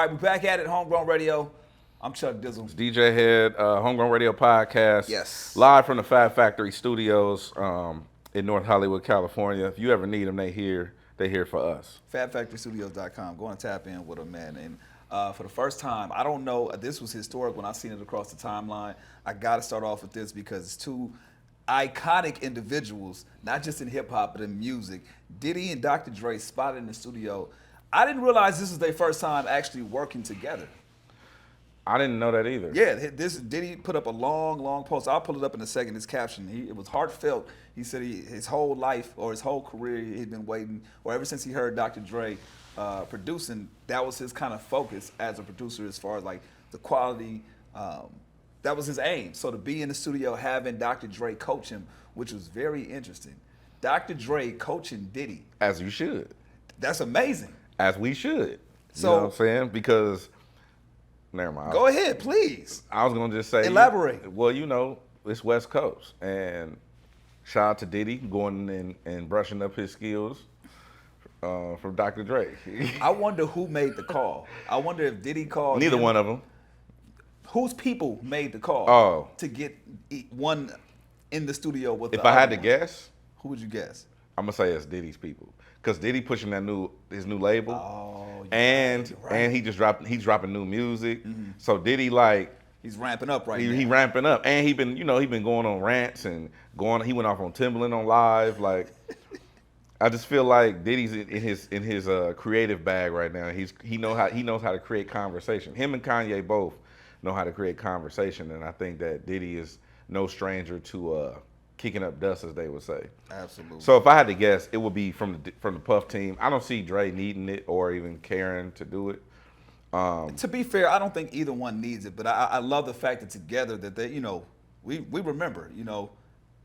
right, we're back at it, Homegrown Radio. I'm Chuck Dizzle. It's DJ HED, Homegrown Radio Podcast. Yes. Live from the Fab Factory Studios in North Hollywood, California. If you ever need them, they here for us. FabFactoryStudios.com. Go and tap in with them, man. And for the first time, I don't know, this was historic when I seen it across the timeline. I got to start off with this because it's two iconic individuals, not just in hip hop, but in music. Diddy and Dr. Dre spotted in the studio. I didn't realize this was their first time actually working together. I didn't know that either. Yeah, Diddy put up a long post. I'll pull it up in a second. His caption, it was heartfelt. He said his whole life or his whole career he'd been waiting, or ever since he heard Dr. Dre producing, that was his kind of focus as a producer as far as like the quality. That was his aim. So to be in the studio having Dr. Dre coach him, which was very interesting. Dr. Dre coaching Diddy. As you should. That's amazing. As we should. So, you know what I'm saying? Because, never mind. Go ahead, please. I was going to just say. Elaborate. Well, you know, it's West Coast. And shout out to Diddy going in and brushing up his skills from Dr. Dre. I wonder who made the call. I wonder if Diddy called Neither him. one of them. Whose people made the call to get one in the studio with the If I had other to one? guess, Who would you guess? I'm going to say it's Diddy's people. Because Diddy pushing his new label. Oh, and right. and he's dropping new music. Mm-hmm. So Diddy like he's ramping up now. He ramping up, and he been going on rants and he went off on Timbaland on live. Like I just feel like Diddy's in his creative bag right now. He knows how to create conversation. Him and Kanye both know how to create conversation, and I think that Diddy is no stranger to kicking up dust, as they would say. Absolutely. So if I had to guess, it would be from the Puff team. I don't see Dre needing it or even caring to do it. To be fair, I don't think either one needs it, but I love the fact that together that they, we remember,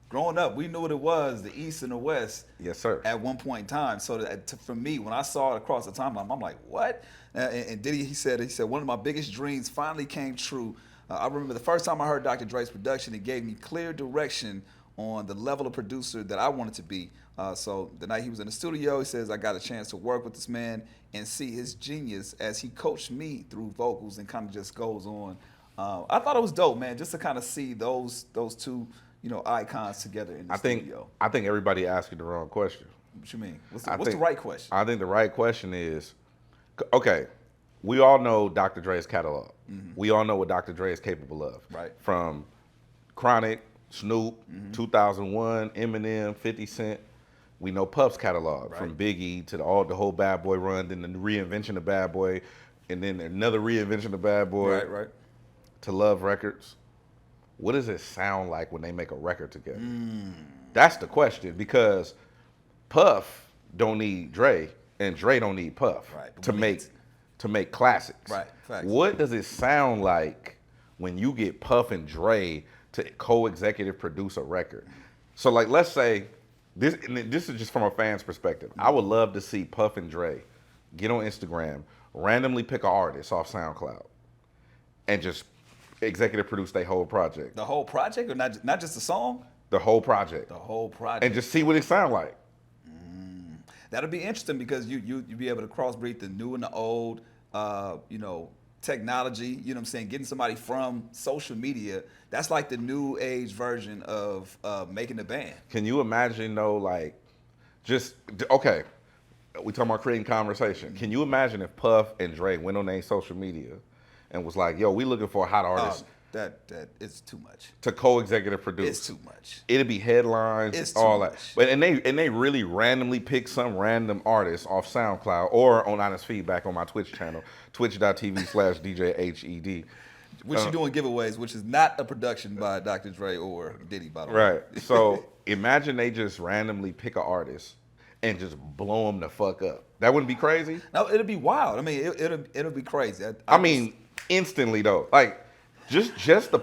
growing up, we knew what it was, the East and the West. Yes, sir. At one point in time. So for me, when I saw it across the timeline, I'm like, what? And Diddy, he said, one of my biggest dreams finally came true. I remember the first time I heard Dr. Dre's production, it gave me clear direction on the level of producer that I wanted to be. So the night he was in the studio, he says, I got a chance to work with this man and see his genius as he coached me through vocals and kind of just goes on. I thought it was dope, man, just to kind of see those two, icons together in the studio. I think everybody asked you the wrong question. What you mean? What's the right question? I think the right question is, okay, we all know Dr. Dre's catalog. Mm-hmm. We all know what Dr. Dre is capable of. Right. From Chronic, Snoop, 2001, Eminem, 50 Cent. We know Puff's catalog, right, from Biggie to the whole Bad Boy run, then the reinvention of Bad Boy, and then another reinvention of Bad Boy, right, to Love Records. What does it sound like when they make a record together? That's the question, because Puff don't need Dre, and Dre don't need Puff, right, to make classics. Right. Facts. What does it sound like when you get Puff and Dre to co-executive produce a record? So like, let's say, this is just from a fan's perspective. I would love to see Puff and Dre get on Instagram, randomly pick an artist off SoundCloud, and just executive produce their whole project. The whole project, or not just the song? The whole project. The whole project. And just see what it sound like. That'll be interesting, because you'd be able to crossbreed the new and the old, technology, you know what I'm saying, getting somebody from social media. That's like the new age version of making a band. Can you imagine though, like, okay, we talking about creating conversation. Can you imagine if Puff and Dre went on their social media and was like, yo, we looking for a hot artist. That is too much. To co-executive produce. It's too much. It'd be headlines, it's all too that. Much. But and they really randomly pick some random artist off SoundCloud or on Honest Feedback on my Twitch channel, twitch.tv/DJ HED. Which you're doing giveaways, which is not a production by Dr. Dre or Diddy, by the way. Right. So imagine they just randomly pick an artist and just blow them the fuck up. That wouldn't be crazy? No, it'll be wild. I mean, it'll be crazy. I mean, instantly though. Like, just the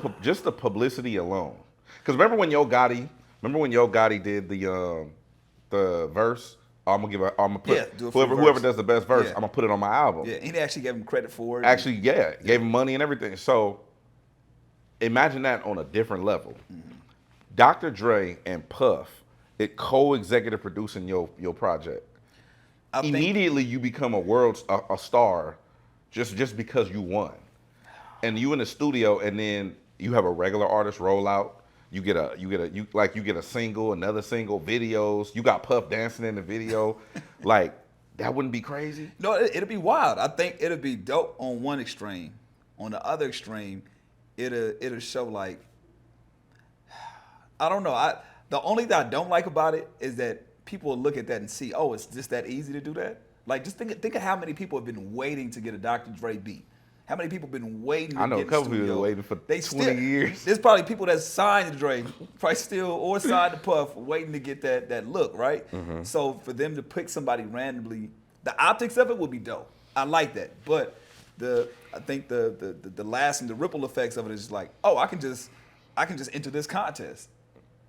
publicity alone. Because remember when Yo Gotti did the verse? I'm gonna put whoever does the best verse. I'm gonna put it on my album. Yeah, he actually gave him credit for it. Actually, gave him money and everything. So imagine that on a different level. Mm-hmm. Dr. Dre and Puff, it co-executive producing your project. Immediately you become a star just because you won. And you in the studio, and then you have a regular artist roll out. You get a single, another single, videos. You got Puff dancing in the video, like that wouldn't be crazy. No, it'll be wild. I think it'll be dope on one extreme. On the other extreme, it'll show like, I don't know. The only thing I don't like about it is that people will look at that and see, oh, it's just that easy to do that. Like, just think of how many people have been waiting to get a Dr. Dre beat. How many people have been waiting to I know get a couple in the studio? people waiting for 20 years. There's probably people that signed to Dre, probably still, or signed to Puff, waiting to get that look, right? Mm-hmm. So for them to pick somebody randomly, the optics of it would be dope. I like that. But I think the lasting, the ripple effects of it is just like, oh, I can just enter this contest.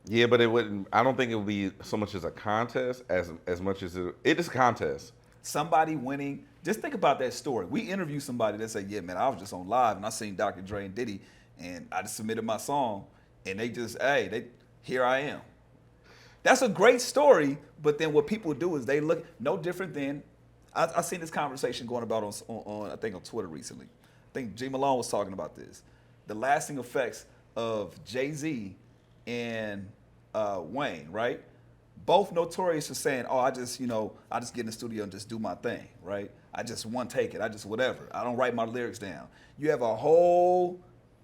Yeah, but it wouldn't. I don't think it would be so much as a contest as much as it is a contest. Somebody winning. Just think about that story. We interview somebody that say, yeah, man, I was just on live and I seen Dr. Dre and Diddy and I just submitted my song and they just, here I am. That's a great story, but then what people do is they look no different than, I seen this conversation going about on I think on Twitter recently. I think G Malone was talking about this. The lasting effects of Jay-Z and Wayne, right? Both notorious for saying, oh, I just get in the studio and just do my thing, right? I just one take it. I just whatever. I don't write my lyrics down. You have a whole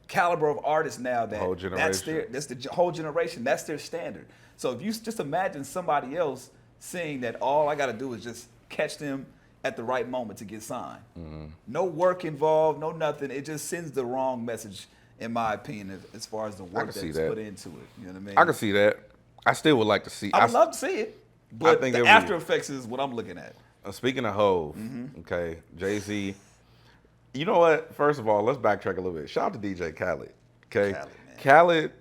caliber of artists now that whole generation. That's the whole generation. That's their standard. So if you just imagine somebody else seeing that all I got to do is just catch them at the right moment to get signed. Mm-hmm. No work involved, no nothing. It just sends the wrong message, in my opinion, as far as the work that's put into it. You know what I mean? I can see that. I still would like to see. I would love to see it, but the after effects is what I'm looking at. Speaking of Hov, okay, Jay-Z. You know what? First of all, let's backtrack a little bit. Shout out to DJ Khaled. Okay, Khaled.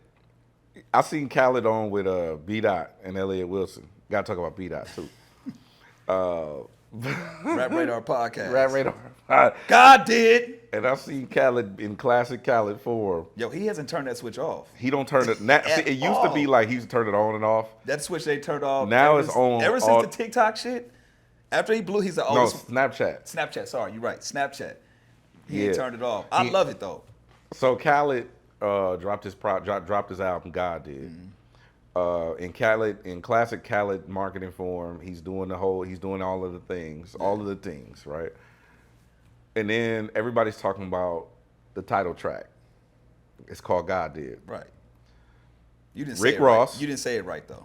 I seen Khaled on with B Dot and Elliott Wilson. Got to talk about B Dot too. Rap Radar podcast. Rap Radar. God did. And I seen Khaled in classic Khaled form. Yo, he hasn't turned that switch off. He don't turn it. It used to be like he used to turn it on and off. That switch they turned off. Now it's on. Ever since the TikTok shit. After he blew, he's the oldest. No, Snapchat. Snapchat. Sorry, you're right. Snapchat. He ain't turned it off. I love it though. So Khaled dropped his album. God did. In classic Khaled marketing form, he's doing all of the things, right? And then everybody's talking about the title track. It's called God Did. Right. You didn't Rick say it Ross. Right. You didn't say it right though.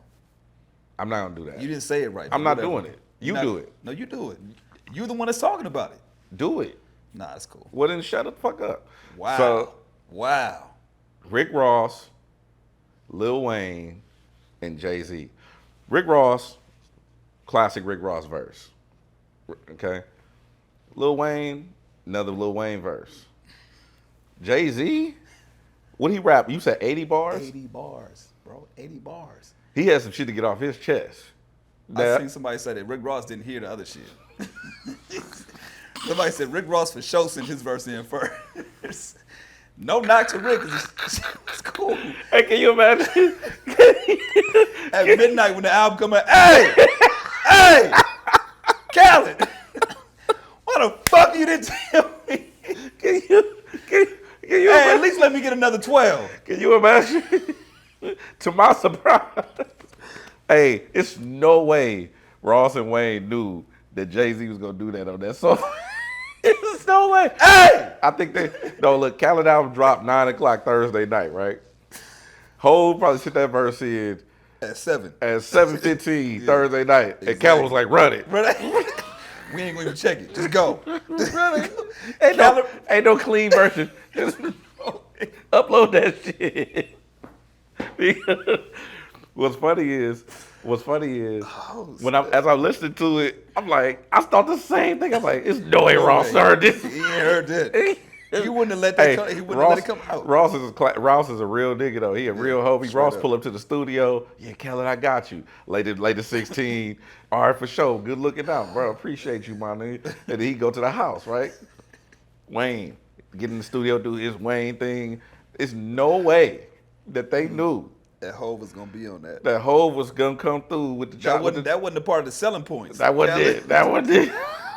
I'm not gonna do that. You didn't say it right. I'm not doing it. You do it. No, you do it. You're the one that's talking about it. Do it. Nah, it's cool. Well, then shut the fuck up. Wow. So, Rick Ross, Lil Wayne, and Jay-Z. Rick Ross, classic Rick Ross verse. Okay? Lil Wayne, another Lil Wayne verse. Jay-Z, what he rap? You said 80 bars? 80 bars, bro. 80 bars. He had some shit to get off his chest. I seen somebody say that Rick Ross didn't hear the other shit. Somebody said Rick Ross for sure sent his verse in first. No knock to Rick, it's cool. Hey, can you imagine? At midnight when the album come out, hey, Khaled, why the fuck you didn't tell me? Can you hey, at least let me get another 12. Can you imagine? To my surprise. Hey, it's no way Ross and Wayne knew that Jay-Z was going to do that on that song. There's no way. Hey! I think look, Khaled album dropped 9 o'clock Thursday night, right? Hov probably sent that verse in at 7. At 7:15 Thursday night. Exactly. And Khaled was like, run it. Run it. We ain't going to even check it. Just go. Run it. Ain't no clean version. Just upload that shit. What's funny is as I listened to it, I'm like, I thought the same thing. I'm like, it's no way Ross heard this. He ain't heard this. He wouldn't have let that come. He wouldn't have let it come out. Ross is a real nigga though. He a real homie. Ross pull up to the studio. Yeah, Khaled, I got you. Later 16. All right, for sure. Good looking out, bro. Appreciate you, my nigga. And then he go to the house, right? Wayne, get in the studio, do his Wayne thing. It's no way that they knew that Hov was gonna be on that. That Hov was gonna come through with the job. That wasn't a part of the selling points. That wasn't it.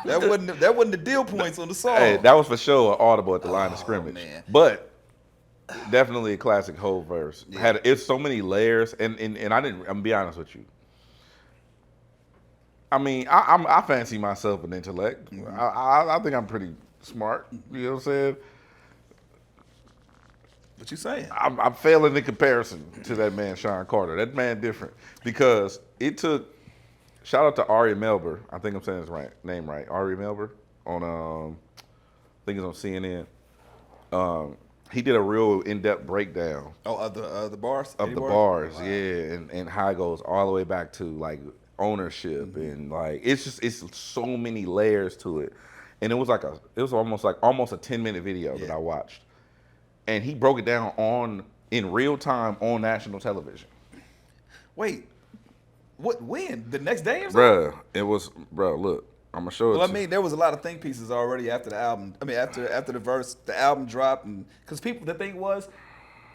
That wasn't the deal points on the song. Hey, that was for sure an audible at the line of scrimmage. Man. But definitely a classic whole verse. Yeah. It's so many layers, and I didn't. I'm gonna be honest with you. I mean, I fancy myself an intellect. Mm-hmm. I think I'm pretty smart. You know what I'm saying? What you saying? I'm failing in comparison to that man, Sean Carter. That man different because it took. Shout out to Ari Melber. I think I'm saying his name right. Ari Melber on I think it's on CNN. He did a real in-depth breakdown Of the bars? of the bars, wow. Yeah, and how it goes all the way back to like ownership and like it's so many layers to it, and it was almost a 10-minute video that I watched, and he broke it down in real time on national television. Wait, when? The next day or something? Bruh, look, I'm gonna show it. Well, I mean, there was a lot of think pieces already after the album. I mean, after the verse, the album dropped, and because the thing was,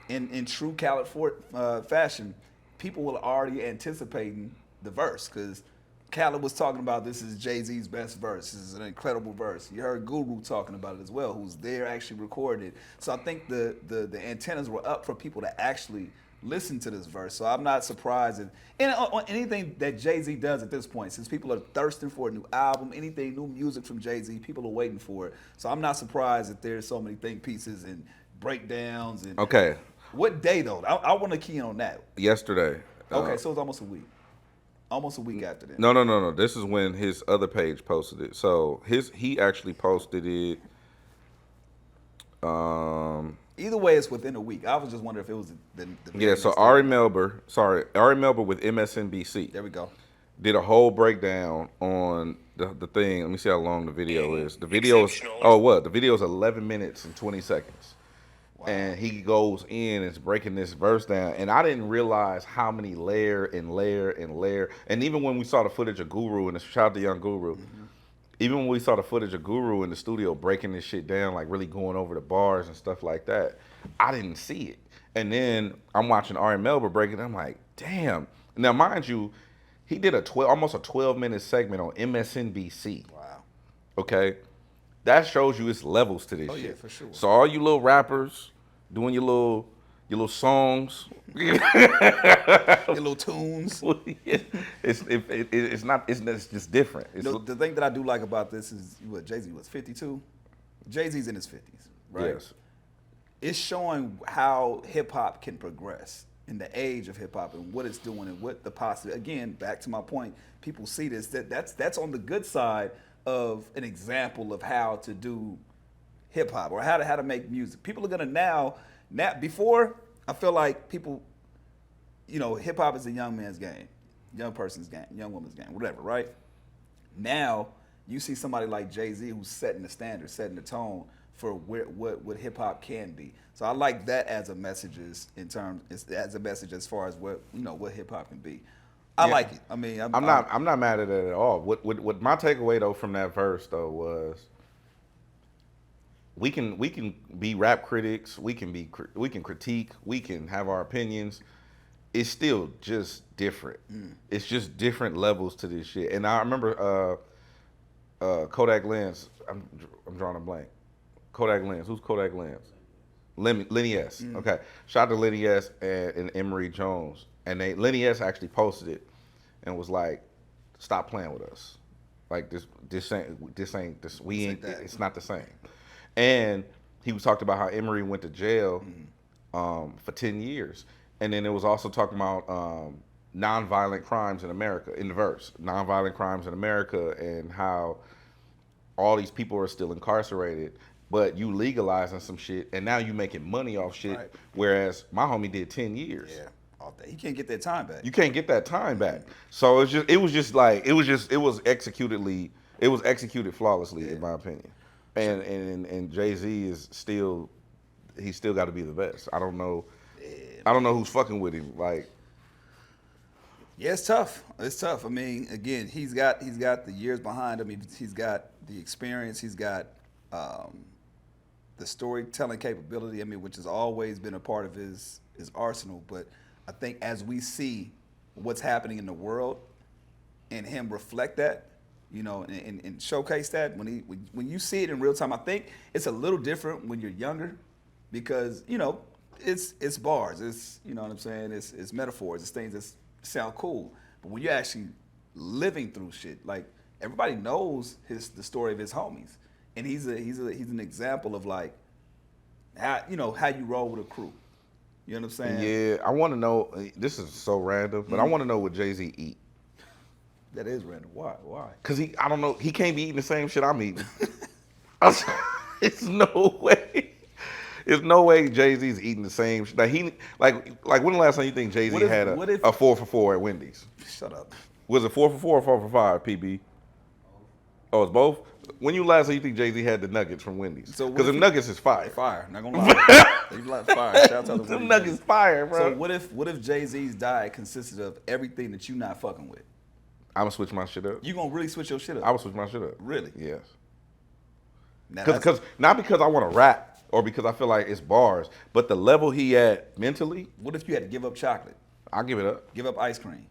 in true Khaled Ford fashion, people were already anticipating the verse because Khaled was talking about this is Jay-Z's best verse. This is an incredible verse. You heard Guru talking about it as well, who's there actually recorded. So I think the antennas were up for people to actually listen to this verse. So I'm not surprised on anything that Jay-Z does at this point, since people are thirsting for a new album, anything new music from Jay-Z, people are waiting for it. So I'm not surprised that there's so many think pieces and breakdowns. And okay. What day though? I want to key in on that. Yesterday. Okay, so it's almost a week. Almost a week after that. No. This is when his other page posted it. So he actually posted it. Either way, it's within a week. I was just wondering if it was the yeah. So Ari Melber with MSNBC. There we go. Did a whole breakdown on the thing. Let me see how long the video is. The video is The video is 11 minutes and 20 seconds. Wow. And he goes in and is breaking this verse down. And I didn't realize how many layer. And even when we saw the footage of Guru, and shout out to Young Guru, even when we saw the footage of Guru in the studio breaking this shit down, like really going over the bars and stuff like that, I didn't see it. And then I'm watching Ari Melber break it. I'm like, damn. Now, mind you, he did almost a 12-minute segment on MSNBC. Wow. Okay? That shows you its levels to this shit. Yeah, for sure. So all you little rappers doing your little songs, your little tunes. It's just different. The thing that I do like about this is what Jay-Z was 52. Jay-Z's in his 50s, right? Yes. It's showing how hip hop can progress in the age of hip hop and what it's doing and what the possible. Again, back to my point, people see this that's on the good side of an example of how to do hip hop or how to make music. People are gonna now before, I feel like people, hip hop is a young man's game, young person's game, young woman's game, whatever, right? Now you see somebody like Jay-Z who's setting the standard, setting the tone for what hip hop can be. So I like that as a message as a message as far as what hip hop can be. I like it. I mean, I'm not mad at it at all. What my takeaway though from that verse though was we can be rap critics, we can critique, we can have our opinions. It's still just different. It's just different levels to this shit. And I remember Kodak Lens. I'm drawing a blank. Kodak Lens. Who's Kodak Lens? Lenny S. Okay. Shout out to Lenny S. and Emery Jones. And Lenny S. actually posted it and was like, "Stop playing with us. Like this ain't this. We ain't. It's not the same." And he was talking about how Emery went to jail for 10 years. And then it was also talking about nonviolent crimes in America in the verse, nonviolent crimes in America, and how all these people are still incarcerated. But you legalizing some shit, and now you making money off shit. Right. Whereas my homie did 10 years. Yeah, all day. He can't get that time back. You can't get that time back. So it was executed flawlessly, in my opinion. And Jay-Z is still got to be the best. I don't know who's fucking with him. Like, yeah, it's tough. It's tough. I mean, again, he's got the years behind him. He's got the experience. He's got the storytelling capability, which has always been a part of his arsenal. But I think as we see what's happening in the world and him reflect that, you know, and showcase that when you see it in real time. I think it's a little different when you're younger, because you know it's bars, it's you know what I'm saying, it's metaphors, it's things that sound cool. But when you're actually living through shit, like everybody knows the story of his homies, and he's an example of like how you roll with a crew. You know what I'm saying? Yeah, I want to know. This is so random, but I want to know what Jay-Z eat. That is random. Why? Cause I don't know. He can't be eating the same shit I'm eating. It's no way. There's no way Jay-Z's eating the same shit. Like when the last time you think Jay-Z had a 4 for 4 at Wendy's? Shut up. Was it 4 for 4 or 4 for 5, PB? Oh, it's both? When you last time you think Jay-Z had the nuggets from Wendy's? Because the nuggets is fire. Fire, not gonna lie. They like fire. Shout out to them nuggets fire, bro. So what if Jay-Z's diet consisted of everything that you not fucking with? I'm gonna switch my shit up. You gonna really switch your shit up? I would switch my shit up. Really? Yes. Because Not because I want to rap or because I feel like it's bars, but the level he at mentally. What if you had to give up chocolate? I'll give it up. Give up ice cream.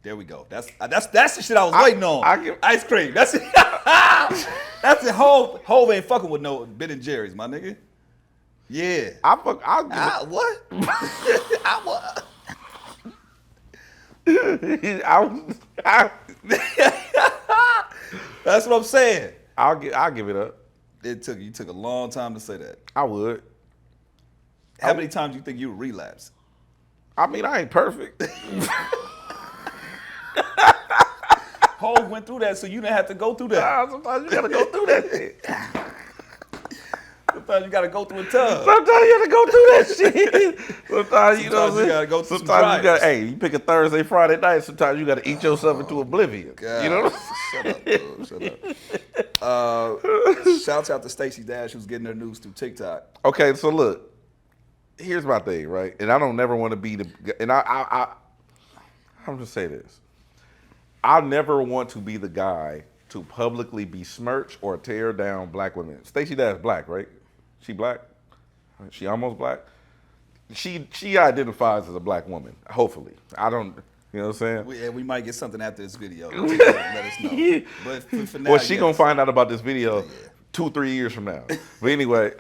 There we go. That's the shit I was waiting on. Ice cream. That's it. That's it. Hove ain't fucking with no Ben & Jerry's, my nigga. Yeah. I'll give it. What? That's what I'm saying. I'll give it up. You took a long time to say that. I would. How many times do you think you would relapse? I mean, I ain't perfect. Hov went through that, so you didn't have to go through that. Sometimes you gotta go through that shit. Sometimes you gotta go through a tub. Sometimes you gotta go through that shit. Sometimes you know what I'm saying? You gotta go through sometimes you gotta, hey, you pick a Thursday, Friday night, sometimes you gotta eat yourself into oblivion. God. You know? Shut up, dude. Shut up. Shouts out to Stacey Dash, who's getting her news through TikTok. Okay, so look, here's my thing, right? And I don't never want to be and I'm just say this. I never want to be the guy to publicly besmirch or tear down black women. Stacey Dash black, right? She black? She almost black? She identifies as a black woman, hopefully. I don't, you know what I'm saying? We might get something after this video. Let us know. But for now, well, she gonna find out about this video 2-3 years from now. But anyway.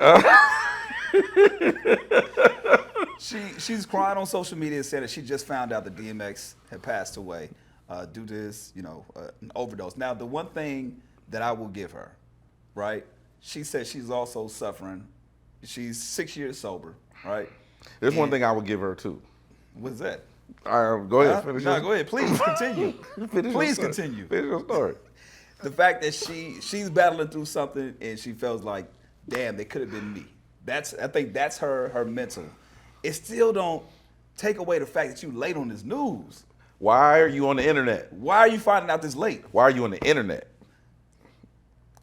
She's crying on social media and said that she just found out that DMX had passed away due to his, an overdose. Now, the one thing that I will give her, right? She said she's also suffering. She's 6 years sober, right? There's one thing I would give her too. What's that? Go ahead. Finish. No, go ahead. Please continue. Please continue. Finish your story. The fact that she's battling through something and she feels like, damn, they could have been me. I think that's her mental. It still don't take away the fact that you late on this news. Why are you on the internet? Why are you finding out this late? Why are you on the internet?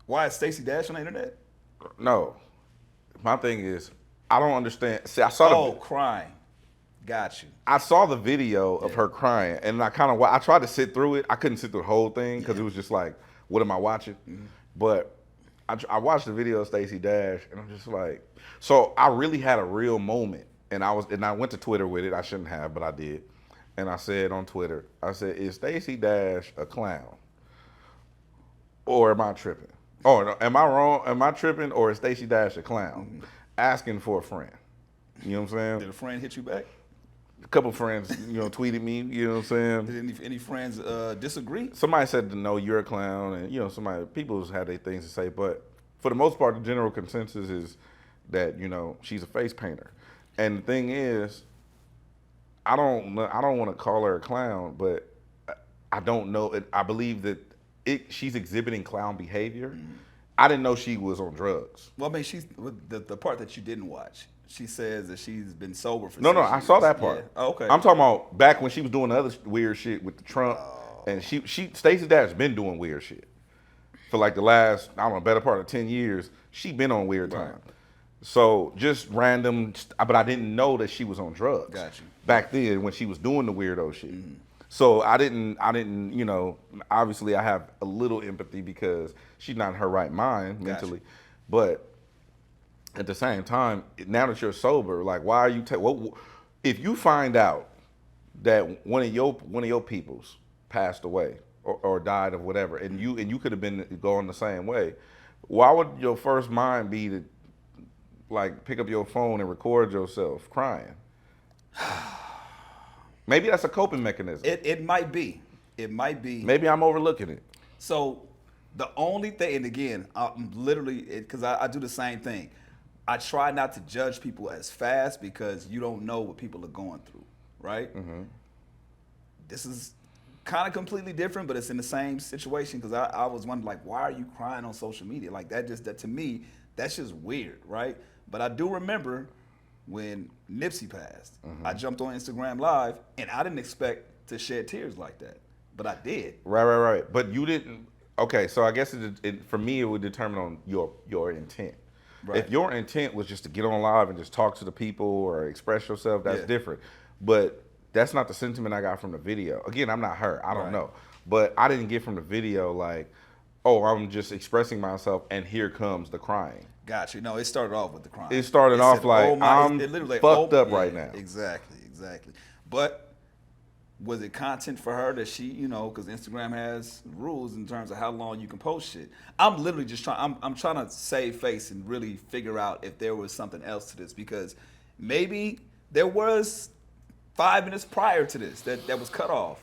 Why is Stacey Dash on the internet? No. My thing is, I don't understand. See, I saw crying. Got you. I saw the video of her crying, and I tried to sit through it. I couldn't sit through the whole thing because it was just like, what am I watching? Mm-hmm. But I watched the video of Stacey Dash, and I'm just like, so I really had a real moment, and I went to Twitter with it. I shouldn't have, but I did, and I said on Twitter, is Stacey Dash a clown, or am I tripping? Oh, am I wrong? Am I tripping, or is Stacey Dash a clown? Mm-hmm. Asking for a friend. You know what I'm saying? Did a friend hit you back? A couple of friends, tweeted me. You know what I'm saying? Did any friends disagree? Somebody said, "No, you're a clown," and people had their things to say. But for the most part, the general consensus is that she's a face painter. And the thing is, I don't want to call her a clown, but I don't know. I believe that she's exhibiting clown behavior. Mm-hmm. I didn't know she was on drugs. Well, I mean, she's the part that you didn't watch. She says that she's been sober for 6 No, years. I saw that part. Yeah. Oh, okay. I'm talking about back when she was doing the other weird shit with the Trump, and Stacey Dash has been doing weird shit for like the last, I don't know, better part of 10 years. She been on weird time. So just random, but I didn't know that she was on drugs. Got you. Back then when she was doing the weirdo shit. Mm-hmm. So I didn't, obviously I have a little empathy because she's not in her right mind mentally, but at the same time, now that you're sober, like, why are you? If you find out that one of your peoples passed away, or died of whatever, and you could have been going the same way. Why would your first mind be to like pick up your phone and record yourself crying? Maybe that's a coping mechanism. It might be. It might be. Maybe I'm overlooking it. So the only thing, and again, I'm literally, because I do the same thing. I try not to judge people as fast because you don't know what people are going through, right? Mm-hmm. This is kind of completely different, but it's in the same situation because I was wondering, like, why are you crying on social media? Like, that to me, that's just weird, right? But I do remember when Nipsey passed, I jumped on Instagram Live, and I didn't expect to shed tears like that, but I did. Right. But you didn't. Okay, so I guess for me, it would determine on your intent. Right. If your intent was just to get on live and just talk to the people or express yourself, that's different. But that's not the sentiment I got from the video. Again, I'm not her. I don't know. But I didn't get from the video like, oh, I'm just expressing myself and here comes the crying. Got you. No, it started off with the crying. It started off said, like, I'm fucked up right now. Exactly. But was it content for her that she, because Instagram has rules in terms of how long you can post shit. I'm literally just I'm trying to save face and really figure out if there was something else to this, because maybe there was 5 minutes prior to this that was cut off.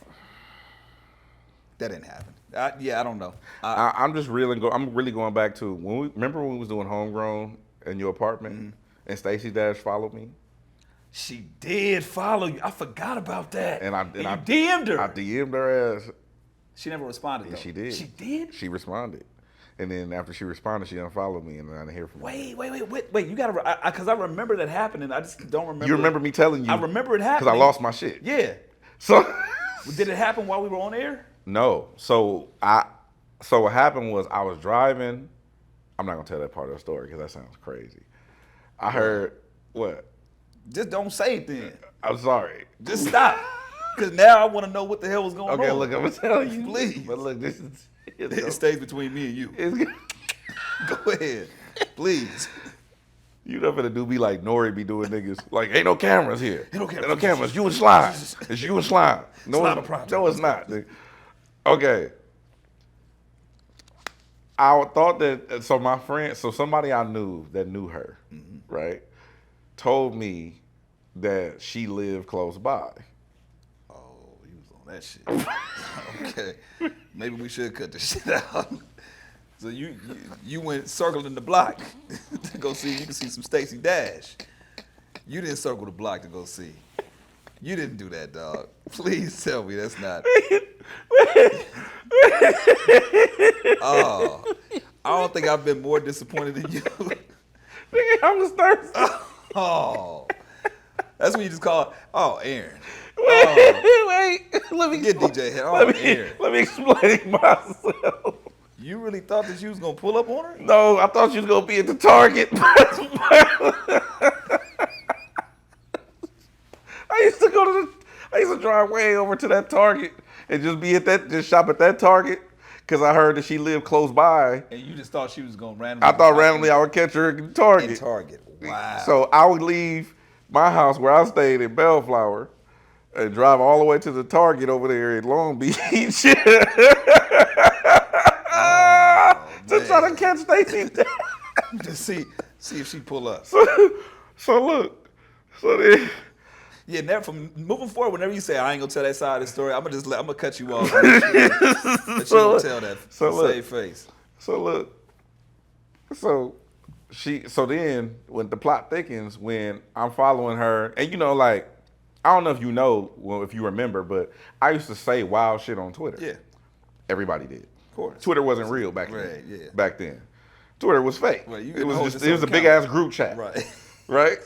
That didn't happen. I don't know. I'm really going back to remember when we was doing Homegrown in your apartment and Stacey Dash followed me? She did follow you. I forgot about that. And I DM'd her. I DM'd her ass. She never responded though. She did. She did? She responded. And then after she responded, she unfollowed me, and then I didn't hear from her. Wait. You gotta, because I remember that happening. I just don't remember. You remember me telling you? I remember it happening. Because I lost my shit. Yeah. So. Did it happen while we were on air? No. So what happened was I was driving. I'm not gonna tell that part of the story because that sounds crazy. I heard what? Just don't say it then. I'm sorry. Just stop. Because now I want to know what the hell was going on. Okay, look, I'm gonna tell you. Please. But look, this is. It stays between me and you. Go ahead. Please. You not finna do me like Nori be doing niggas. Like, ain't no cameras here. Ain't no cameras. You and Slime. It's you and Slime. No, it's not. Nigga. Okay. I thought that, somebody I knew that knew her, right, told me that she lived close by. Oh, he was on that shit. Okay. Maybe we should cut this shit out. So you went circling the block to go see, you can see some Stacey Dash. You didn't circle the block to go see. You didn't do that, dog. Please tell me that's not. Oh, I don't think I've been more disappointed than you. Nigga, I was thirsty. Oh, that's when you just call it, oh, Aaron. Wait. Let me get DJ HED. Oh, Aaron. Let me explain myself. You really thought that you was gonna pull up on her? No, I thought you was gonna be at the Target. I used to drive way over to that Target and just shop at that Target because I heard that she lived close by. And you just thought she was gonna randomly. I thought randomly I would catch her at Target. In Target. Wow. So I would leave my house where I stayed in Bellflower and drive all the way to the Target over there in Long Beach. To try to catch Stacey. To see if she pull up. So look. So then. Yeah, never from moving forward. Whenever you say I ain't gonna tell that side of the story, I'm gonna cut you off. Let you don't tell that. Save face. So look. So then when the plot thickens, when I'm following her, and like, I don't know if you know, well, if you remember, but I used to say wild shit on Twitter. Yeah. Everybody did. Of course. Twitter wasn't real back then. Right, yeah. Back then. Twitter was fake. Right, it was a big ass group chat. Right. Right?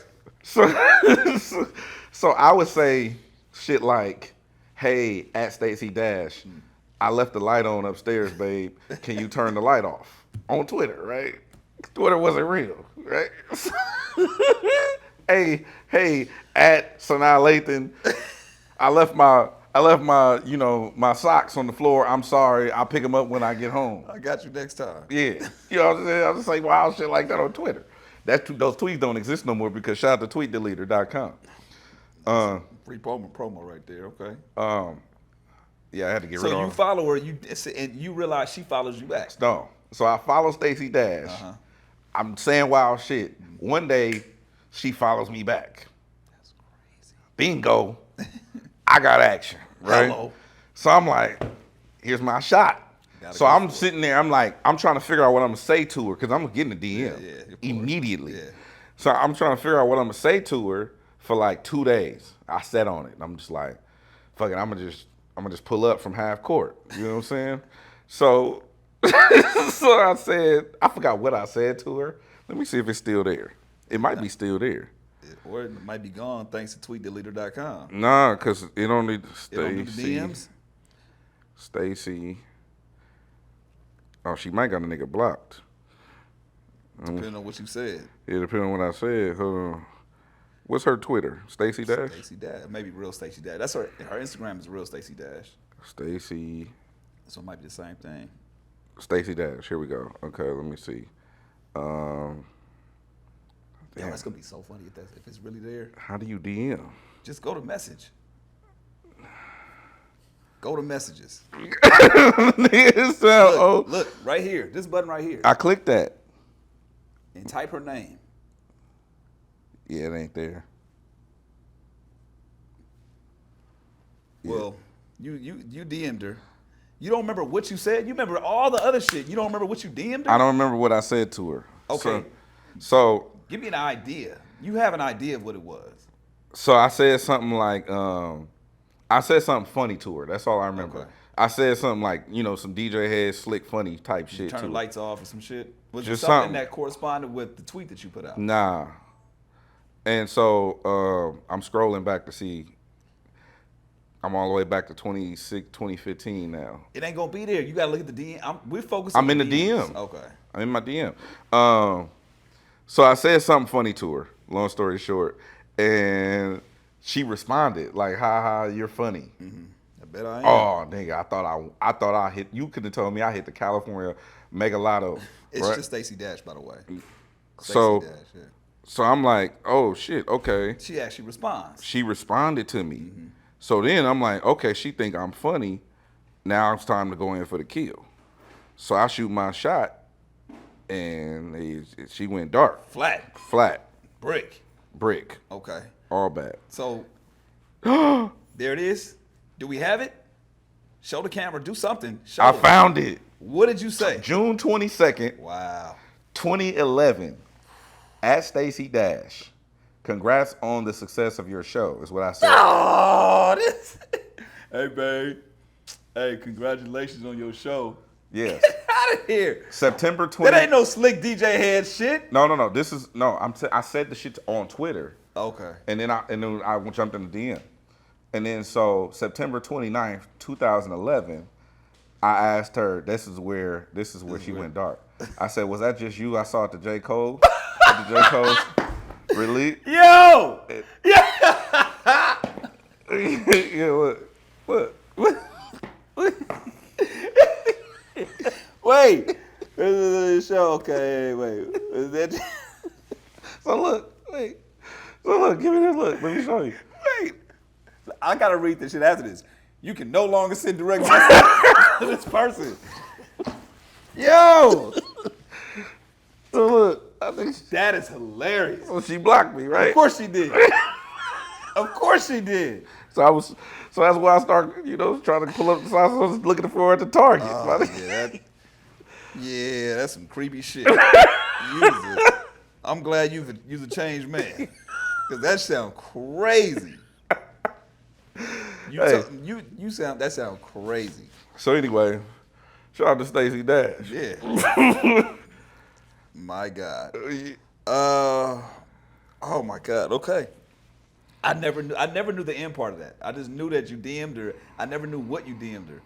So I would say shit like, hey, at Stacey Dash, I left the light on upstairs, babe. Can you turn the light off? On Twitter, right? Twitter wasn't real, right? Hey, at Sanaa Lathan, I left my my socks on the floor. I'm sorry. I'll pick them up when I get home. I got you next time. Yeah. You know what I'm saying? I'll just say wild shit like that on Twitter. Those tweets don't exist no more because shout out to tweetdeleter.com. Free promo right there, okay. Yeah, I had to get So rid of you her. follow her, and you realize she follows you back. No. So I follow Stacey Dash. I'm saying wild shit. One day, she follows me back. That's crazy. Bingo. I got action, right? Hello. So I'm like, here's my shot. So I'm for sitting there, I'm trying to figure out what I'm gonna say to her, because I'm getting a DM of immediately. Yeah. So I'm trying to figure out what I'm gonna say to her for like 2 days. I sat on it. I'm just like, fuck it, I'm gonna just pull up from half court. You know what I'm saying? So so I said, I forgot what I said to her. Let me see if it's still there. It might be still there. Or it might be gone thanks to tweetdeleter.com. Nah, because it only It don't do the Stacey. DMs? Stacey. Oh, she might got a nigga blocked. Depending on what you said. Yeah, depending on what I said. Hold on. What's her Twitter? Stacey Dash? Stacey Dash. Maybe real Stacey Dash. That's her Instagram is real Stacey Dash. Stacey. So it might be the same thing. Stacey Dash. Here we go. Okay, let me see. Yo, Damn. that's gonna be so funny if it's really there. How do you DM? Just go to message. Go to messages. Look, right here. This button right here. I clicked that. And type her name. Yeah, it ain't there. Well, you DM'd her. You don't remember what you said? You remember all the other shit. You don't remember what you DM'd her? I don't remember what I said to her. Okay. So Give me an idea. You have an idea of what it was. I said something like, I said something funny to her. That's all I remember. Okay. I said something like, some DJ head slick funny type shit Turn to the her. lights off or some shit? Was Just it something something. that corresponded with the tweet that you put out? Nah. And so I'm scrolling back to see. I'm all the way back to 2015 now. It ain't gonna be there. You gotta look at the DM. We're focusing I'm on in the DMs. DM. Okay. I'm in my DM. So I said something funny to her, long story short, and she responded like, "Ha ha, you're funny." Mm-hmm. I bet I am. Oh, nigga, I thought I hit. You could have told me I hit the California Mega Lotto. It's right? just Stacey Dash, by the way. So, Stacey Dash, yeah. so I'm like, oh shit, okay. She actually responds. She responded to me. So then I'm like, okay, she think I'm funny. Now it's time to go in for the kill. So I shoot my shot, and she went dark. Flat. Brick. Okay. All bad. So there it is. Do we have it? Show the camera. Do something. Show I it. found it. What did you say? June 22nd, Wow. 2011, at Stacey Dash. Congrats on the success of your show, is what I said. Oh, this. Hey, babe. Hey, congratulations on your show. Yes. Out of here. September 20. That ain't no slick DJ head shit. No. I said the shit on Twitter, Okay. and then I jumped in the DM, and then so September 29th, 2011, I asked her. This is where she went dark. I said, was that just you? I saw it to J. Cole. At the J. Cole's release. Yo. Yeah. What? Wait. Show. Okay. Wait. Is that? So look, give me this look. Let me show you. Wait. I gotta read this shit after this. You can no longer send direct messages to this person. Yo. So look, I think That is hilarious. she blocked me, right? Of course she did. Of course she did. So that's why I started, trying to pull up the sauce. I was looking for her at the Target. Yeah, that's some creepy shit. I'm glad you're a changed man, cause that sound crazy. That sound crazy. So anyway, shout out to Stacey Dash. Yeah. My God. Oh my God. Okay. I never knew the end part of that. I just knew that you DM'd her. I never knew what you DM'd her.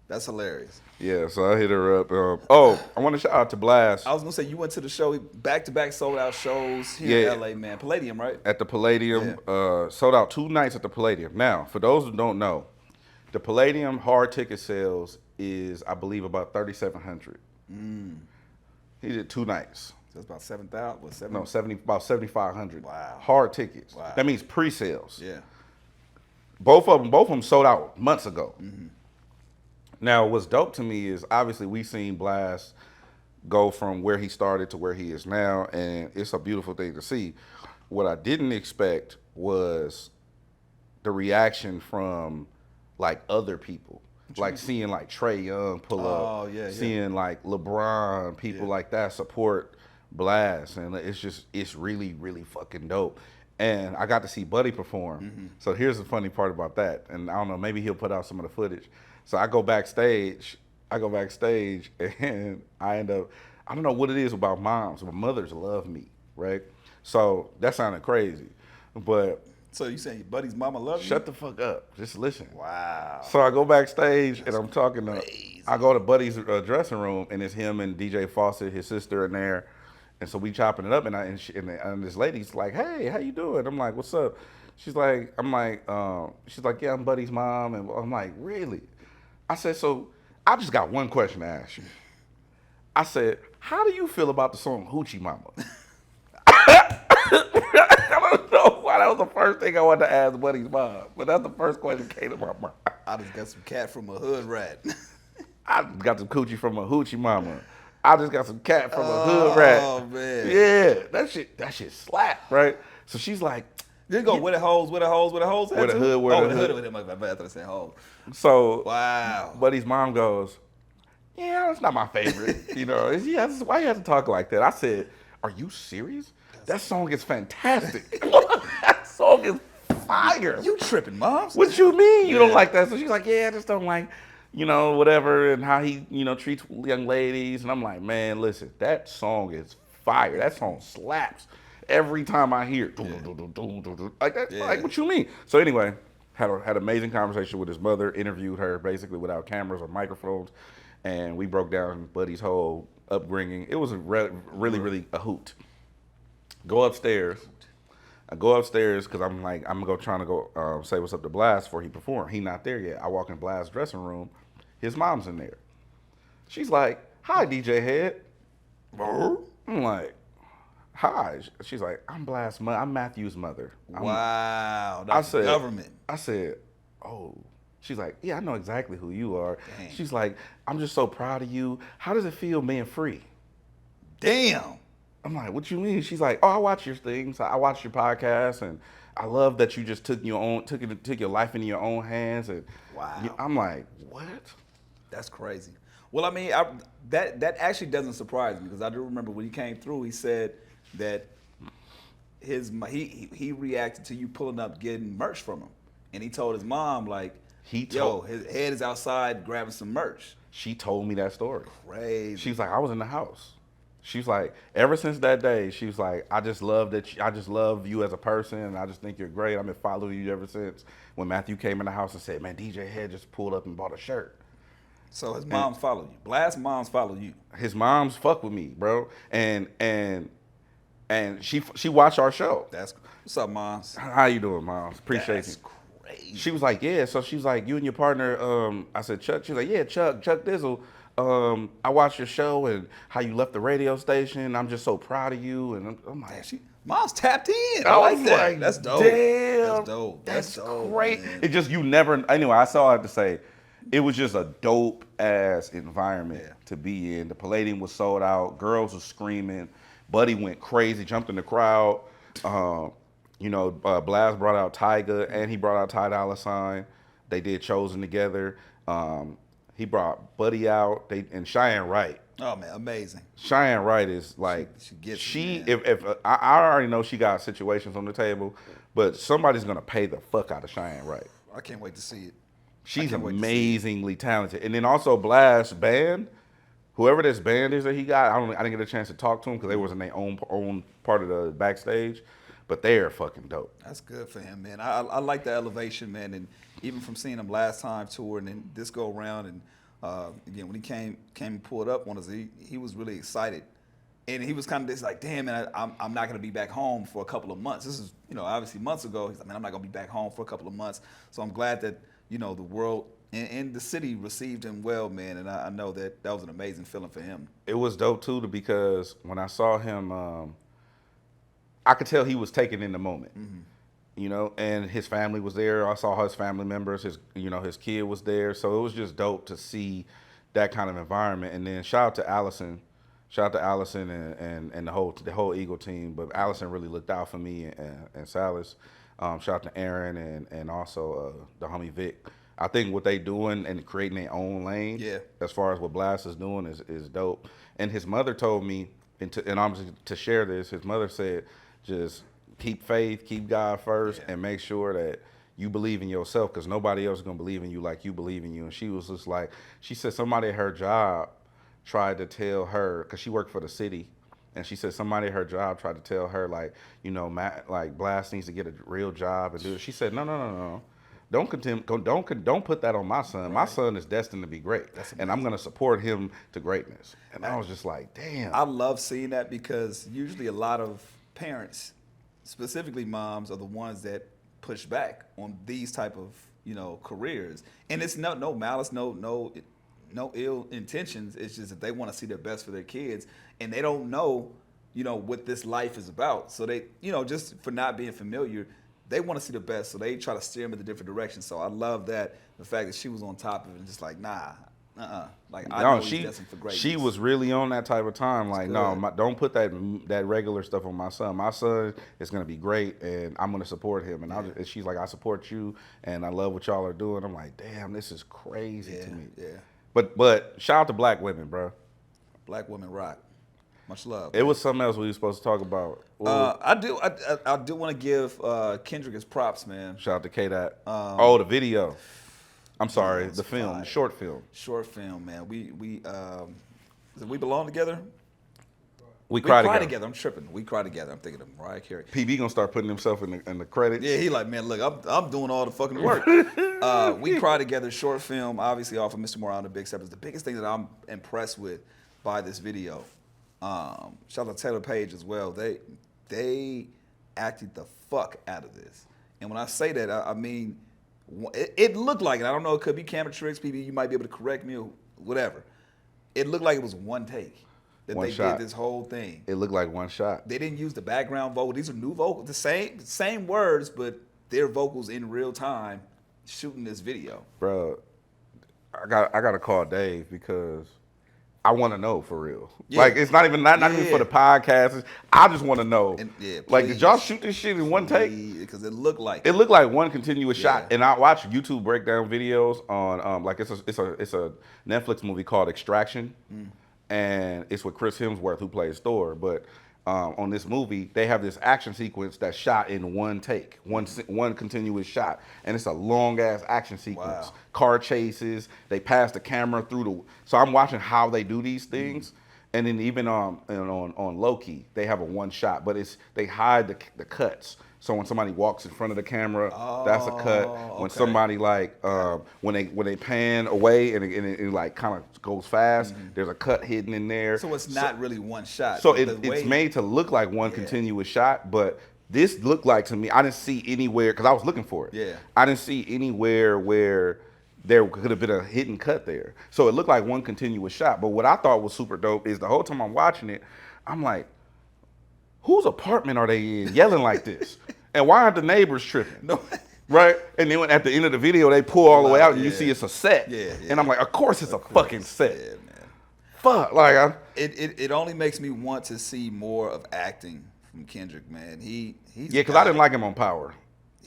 That's hilarious. Yeah, so I hit her up. I want to shout out to Blxst. I was gonna say you went to the show, back-to-back sold-out shows here in LA, man. Palladium, right? At the Palladium, sold out 2 nights at the Palladium. Now, for those who don't know, the Palladium hard ticket sales is, I believe, about 3,700. He did 2 nights. So that's about 7,000. What, 7? No, about 7,500. Wow. Hard tickets. Wow. That means pre-sales. Yeah. Both of them sold out months ago. Now, what's dope to me is obviously we seen Blxst go from where he started to where he is now, and it's a beautiful thing to see. What I didn't expect was the reaction from like other people, like seeing like Trey Young pull up, seeing like LeBron, people like that support Blxst, and it's really really fucking dope. And I got to see Buddy perform. So here's the funny part about that, and I don't know, maybe he'll put out some of the footage. So I go backstage, and I end up, I don't know what it is about moms, but mothers love me, right? So that sounded crazy, but. So you saying your buddy's mama loves you? Shut the fuck up. Just listen. Wow. So I go backstage and I'm talking to, I go to Buddy's dressing room and it's him and DJ Fawcett, his sister in there. And so we chopping it up and this lady's like, hey, how you doing? I'm like, what's up? She's like, yeah, I'm Buddy's mom. And I'm like, really? I said, so I just got one question to ask you. I said, how do you feel about the song Hoochie Mama? I don't know why that was the first thing I wanted to ask Buddy's mom, but that's the first question that came to my mind. I just got some cat from a hood rat. I got some coochie from a hoochie mama. I just got some cat from a hood rat. Oh man. Yeah, that shit slap, right? So she's like, you go with the hoes. With the hood, with the hood. I thought I said hoes. So wow. Buddy's mom goes, yeah, that's not my favorite. You know, why you have to talk like that? I said, are you serious? That song is fantastic. That song is fire. You tripping, moms? What you mean you don't like that? So she's like, yeah, I just don't like, whatever, and how he, treats young ladies. And I'm like, man, listen, that song is fire. That song slaps every time I hear it. Like that. Like, what you mean? So anyway, had an amazing conversation with his mother, interviewed her basically without cameras or microphones, and we broke down Buddy's whole upbringing. It was really, really a hoot. Go upstairs. I go upstairs because I'm trying to go say what's up to Blxst before he perform. He not there yet. I walk in Blxst's dressing room. His mom's in there. She's like, hi, DJ Head. I'm like, hi. She's like, I'm Blxst's mother. I'm Matthew's mother. Wow. That's government. I said, oh. She's like, yeah, I know exactly who you are. Dang. She's like, I'm just so proud of you. How does it feel being free? Damn. I'm like, what you mean? She's like, oh, I watch your things. I watch your podcast, and I love that you just took your life into your own hands. And wow. I'm like, what? That's crazy. Well, I mean, that actually doesn't surprise me because I do remember when he came through, he said that he reacted to you pulling up getting merch from him, and he told his mom like, his head is outside grabbing some merch. She told me that story. Crazy. She's like, I was in the house. She's like, ever since that day, she was like, I just love you as a person, and I just think you're great. I've been following you ever since when Matthew came in the house and said, man, DJ Head just pulled up and bought a shirt. So his moms follow you. Blxst moms follow you. His moms fuck with me, bro. And she watched our show. What's up, moms? How you doing, moms? Appreciate you. That's crazy. She was like, yeah. So she's like, you and your partner, I said, Chuck. She's like, yeah, Chuck Dizzle. I watched your show and how you left the radio station. I'm just so proud of you. And I'm like, mom's tapped in. I like that. Like, that's dope. Damn, that's dope. That's dope, great. Man. It just, you never, anyway, that's all I have to say. It was just a dope ass environment to be in. The Palladium was sold out. Girls were screaming. Buddy went crazy, jumped in the crowd. Blxst brought out Tyga and he brought out Ty Dolla $ign. They did Chosen together. He brought Buddy out. And Cheyenne Wright. Oh man, amazing. Cheyenne Wright is like if I already know she got situations on the table, but somebody's gonna pay the fuck out of Cheyenne Wright. I can't wait to see it. She's amazingly talented. And then also Blxst's band, whoever this band is that he got, I didn't get a chance to talk to them because they was in their own part of the backstage, but they are fucking dope. That's good for him, man. I like the elevation, man, and even from seeing him last time tour and then this go around, and again when he came and pulled up on us, he was really excited, and he was kind of just like, damn, man, I'm not gonna be back home for a couple of months. This is obviously months ago. He's like, man, I'm not gonna be back home for a couple of months. So I'm glad that the world and the city received him well, man, and I know that was an amazing feeling for him. It was dope too because when I saw him, I could tell he was taking in the moment. you know, and his family was there. I saw his family members. His kid was there. So it was just dope to see that kind of environment. And then shout out to Allison and the whole Eagle team. But Allison really looked out for me and Salas. Shout out to Aaron and also the homie Vic. I think what they doing and creating their own lane, as far as what Blxst is doing, is dope. And his mother told me, and I'm just to share this. His mother said, just keep faith, keep God first, and make sure that you believe in yourself, because nobody else is gonna believe in you like you believe in you. And she was just like, she said somebody at her job tried to tell her, because she worked for the city, and she said somebody at her job tried to tell her, like, you know, like Blxst needs to get a real job and do it. She said, no. Don't put that on my son. Right. My son is destined to be great, and I'm gonna support him to greatness. And I was just like, damn. I love seeing that, because usually a lot of parents, specifically moms, are the ones that push back on these type of, you know, careers. And it's no malice, no ill intentions. It's just that they want to see their best for their kids, and they don't know, you know, what this life is about. So they, you know, just for not being familiar, they want to see the best, so they try to steer them in a different direction. So I love that, the fact that she was on top of it and just like, nah, like I know he's destined for greatness. She was really on that type of time. Like, no, don't put that regular stuff on my son. My son is gonna be great, and I'm gonna support him. And she's like, I support you, and I love what y'all are doing. I'm like, damn, this is crazy to me. Yeah. But shout out to black women, bro. Black women rock. Much love. It was something else we were supposed to talk about. I do want to give Kendrick his props, man. Shout out to K-Dot. The video. I'm sorry, the film, the short film. Short film, man. We belong together. We cry together. I'm tripping. We cry together. I'm thinking of Mariah Carey. PB gonna start putting himself in the credits. Yeah, he like, man, look, I'm doing all the fucking work. We cry together. Short film, obviously off of Mr. Morale and Big Step. Is the biggest thing that I'm impressed with by this video. Shout out to Taylor Page as well. They acted the fuck out of this. And when I say that, I mean, it looked like it. I don't know, it could be camera tricks. PB, you might be able to correct me or whatever. It looked like it was one take that they did this whole thing. It looked like one shot. They didn't use the background vocal. These are new vocals, the same words, but their vocals in real time shooting this video. Bro, I got to call Dave, because I want to know for real. Yeah. Like, it's not even even for the podcast. I just want to know. And, like, did y'all shoot this shit in one take? Because it looked like one continuous shot. And I watch YouTube breakdown videos on like it's a Netflix movie called Extraction, and it's with Chris Hemsworth, who plays Thor. But on this movie, they have this action sequence that's shot in one take, one continuous shot, and it's a long ass action sequence. Wow. Car chases, they pass the camera through the. So I'm watching how they do these things, and then even on Loki, they have a one shot, but they hide the cuts. So when somebody walks in front of the camera, that's a cut. When somebody like when they pan away and it like kind of goes fast, there's a cut hidden in there. So it's not really one shot. So it's made to look like one continuous shot, but this looked like, to me, I didn't see anywhere, because I was looking for it. Yeah. I didn't see anywhere where there could have been a hidden cut there. So it looked like one continuous shot. But what I thought was super dope is the whole time I'm watching it, I'm like, whose apartment are they in yelling like this? And why aren't the neighbors tripping? No. Right? And then at the end of the video, they pull all the way out and you see it's a set. Yeah. And I'm like, of course it's a fucking set. Yeah, man. Fuck. Like, it only makes me want to see more of acting from Kendrick, man. He's because I didn't like him on Power.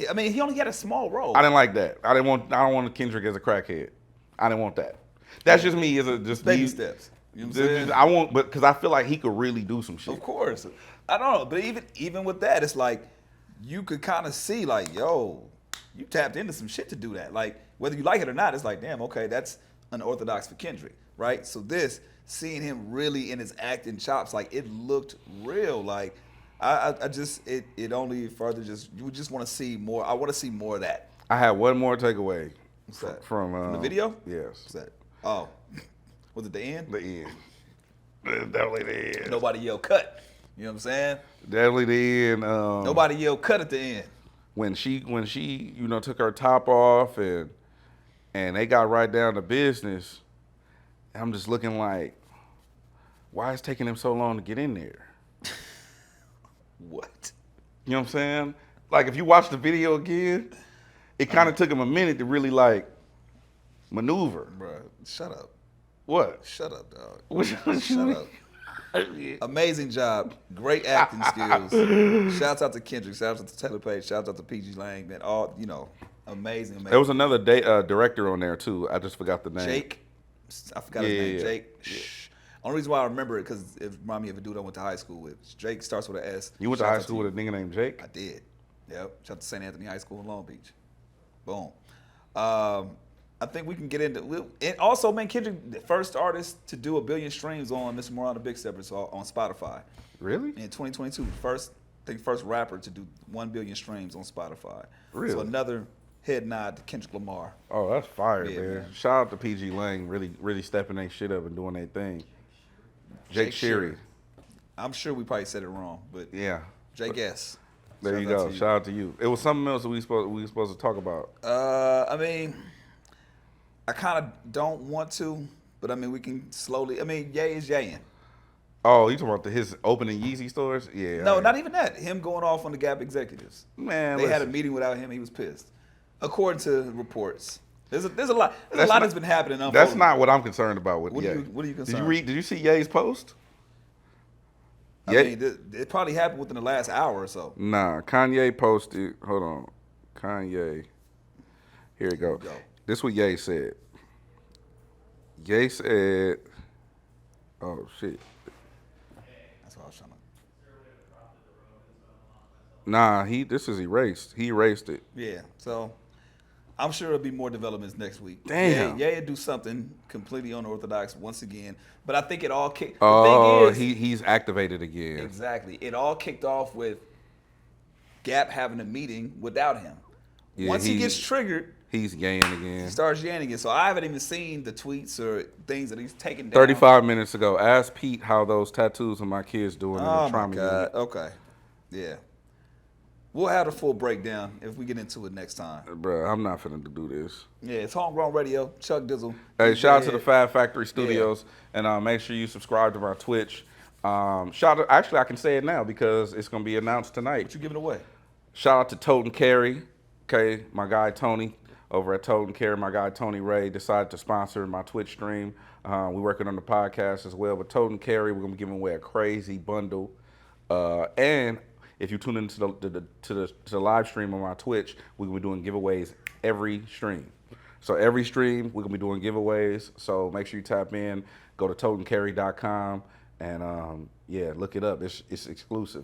I mean, he only had a small role. I didn't like that. I don't want Kendrick as a crackhead. I didn't want that. That's just me as just baby steps. You know what I'm saying? But because I feel like he could really do some shit. Of course. I don't know, but even with that, it's like you could kind of see, like, yo, you tapped into some shit to do that. Like, whether you like it or not, it's like, damn, okay, that's unorthodox for Kendrick, right? So seeing him really in his acting chops, like, it looked real. Like, I just, it only further you just want to see more. I want to see more of that. I had one more takeaway. What's that? From the video? Yes. What's that? Oh, was it the end? The end. Definitely the end. Nobody yelled cut. You know what I'm saying? Definitely the end. Nobody yelled cut at the end. When she took her top off and they got right down to business, I'm just looking like, why is it taking them so long to get in there? What? You know what I'm saying? like if you watch the video again, it kind of took him a minute to really like maneuver. Bro, shut up. What? Shut up, dog. What Shut up. Amazing job. Great acting skills. Shouts out to Kendrick. Shouts out to Taylor Page. Shouts out to PG Lang. Man, all, you know, amazing. There was another director on there too. I just forgot the name. Jake. I forgot his name. Jake. Shh. Only reason why I remember it because it reminded me of a dude I went to high school with. Jake starts with an S. You went to high school with a nigga named Jake? I did. Yep. Shout out to St. Anthony High School in Long Beach. Boom. I think we can get into and also, man, Kendrick, the first artist to do 1 billion streams on Mr. Moron the Big Steppers on Spotify. Really? In 2022, first rapper to do 1 billion streams on Spotify. Really? So another head nod to Kendrick Lamar. Oh, that's fire, Yeah, man. man. Shout out to PG Lang, really stepping their shit up and doing their thing. Jake Sherry. I'm sure we probably said it wrong, but Yeah. Jake S. There you go. Shout out to you. It was something else that we were supposed to talk about. I mean, I kind of don't want to, but I mean, we can slowly. I mean, Ye is yayin. Oh, you talking about his opening Yeezy stores? Yeah. No, not even that. Him going off on the Gap executives. Man, They had a meeting without him. He was pissed, according to reports. There's a lot that's been happening. That's not what I'm concerned about with What Ye. are you concerned? Did you see Ye's post? I mean, it probably happened within the last hour or so. Nah, Kanye posted. Hold on, Kanye. Here we go. This is what Ye said. Ye said, "Oh shit." That's what I was trying to. Nah, this is erased. He erased it. Yeah, so I'm sure there'll be more developments next week. Damn. Yeah, do something completely unorthodox once again. But I think it all kicked. Oh, the thing is, he's activated again. Exactly. It all kicked off with Gap having a meeting without him. Yeah, Once he gets triggered, he's yaying again. he starts yanning again. So I haven't even seen the tweets or things that he's taken down. 35 minutes ago, ask Pete how those tattoos of my kids doing in the Oh my trauma God. unit. Okay. Yeah. We'll have a full breakdown if we get into it next time. Bruh, I'm not finna do this. Yeah, it's Homegrown Radio. Chuck Dizzle. Hey, DJ shout out to the HED. Fab Factory Studios, and make sure you subscribe to our Twitch. Actually, I can say it now because it's gonna be announced tonight. What you giving away? Shout out to Tote and Carry, okay, my guy Tony over at Tote and Carry. My guy Tony Ray decided to sponsor my Twitch stream. We're working on the podcast as well, but Tote and Carry, we're gonna be giving away a crazy bundle, and if you tune into the live stream on my Twitch, we're gonna be doing giveaways every stream. So every stream we're gonna be doing giveaways. So make sure you tap in, go to toteandcarry.com, and yeah, look it up. It's exclusive.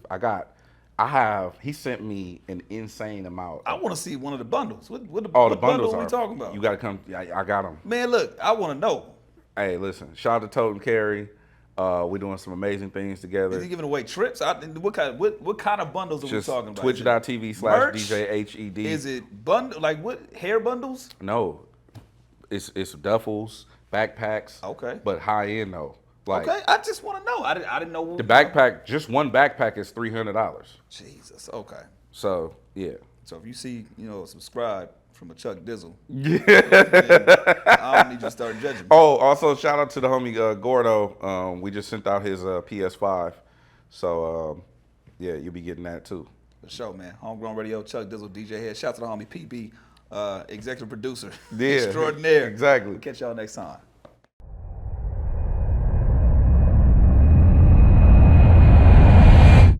He sent me an insane amount. I want to see one of the bundles. What the bundle bundles are we are. talking about? You gotta come. I got them. Man, look, I want to know. Hey, listen. Shout out to Tote and Carry. We're doing some amazing things together. Is he giving away trips? What kind of bundles are we talking about? Twitch.tv/DJ HED. Is it bundle like what hair bundles? No, it's duffels, backpacks. Okay. But high end though. Like, okay, I just want to know. I didn't know. The backpack, just one backpack is $300. Jesus. Okay. So yeah. So if you see, subscribe from a Chuck Dizzle, Yeah. I don't need you to start judging me. Oh, also shout out to the homie Gordo. We just sent out his PS5, so yeah, you'll be getting that too. For sure, man. Homegrown Radio, Chuck Dizzle DJ HED. Shout out to the homie PB, executive producer, Yeah, extraordinaire. exactly. We'll catch y'all next time.